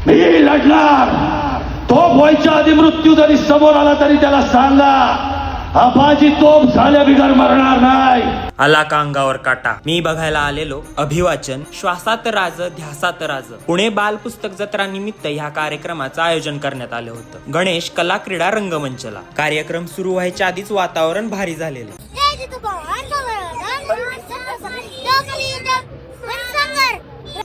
मी लढणार. तोफ व्हायच्या आधी मृत्यू जरी समोर आला तरी त्याला सांगा आबाजी तोफ झाल्या बिगर मरणार नाही. आला का अंगावर काटा. मी बघायला आलेलो अभिवाचन श्वासात राज ध्यासात राज पुणे बाल पुस्तक जत्रा निमित्त ह्या कार्यक्रमाचं आयोजन करण्यात आलं होतं. गणेश कला क्रीडा रंगमंचला. कार्यक्रम सुरू व्हायच्या आधीच वातावरण भारी झालेलं.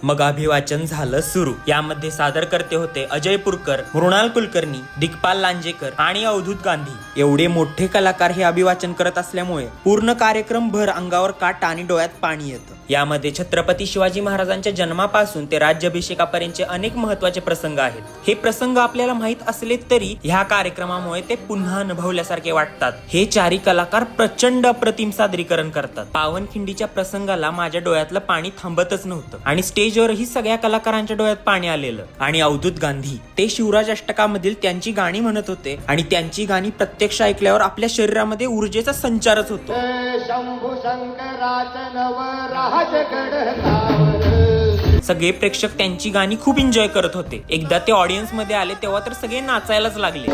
मग अभिवाचन झालं सुरू. यामध्ये सादरकर्ते होते अजय पुरकर, मृणाल कुलकर्णी, दिग्पाल लांजेकर आणि अवधूत गांधी. एवढे मोठे कलाकार हे अभिवाचन करत असल्यामुळे पूर्ण कार्यक्रम भर अंगावर काटा आणि डोळ्यात पाणी येतं. यामध्ये छत्रपती शिवाजी महाराजांच्या जन्मापासून ते राज्याभिषेकापर्यंतचे अनेक महत्वाचे प्रसंग आहेत. हे प्रसंग आपल्याला माहित असले तरी ह्या कार्यक्रमामुळे ते पुन्हा अनुभवल्यासारखे वाटतात. हे चारी कलाकार प्रचंड अप्रतिम सादरीकरण करतात. पावनखिंडीच्या प्रसंगाला माझ्या डोळ्यातलं पाणी थांबतच नव्हतं आणि स्टेजवरही सगळ्या कलाकारांच्या डोळ्यात पाणी आलेलं. आणि अवधूत गांधी ते शिवराज अष्टकामधील त्यांची गाणी म्हणत होते आणि त्यांची गाणी प्रत्यक्ष ऐकल्यावर आपल्या शरीरामध्ये ऊर्जेचा संचारच होतो. शंभू शंकराचं नवराज गडतावर. सगळे प्रेक्षक त्यांची गाणी खूप एन्जॉय करत होते. एकदा ते ऑडियन्स मध्ये आले तेव्हा तर सगळे नाचायलाच लागले.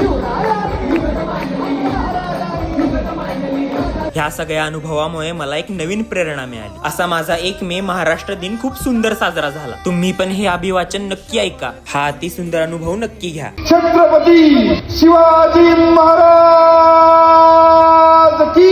ह्या सगळ्या अनुभवामुळे मला एक नवीन प्रेरणा मिळाली. असा माझा 1 मे महाराष्ट्र दिन खूप सुंदर साजरा झाला. तुम्ही पण हे अभिवाचन नक्की ऐका. हा अति सुंदर अनुभव नक्की घ्या. छत्रपती शिवाजी महाराज की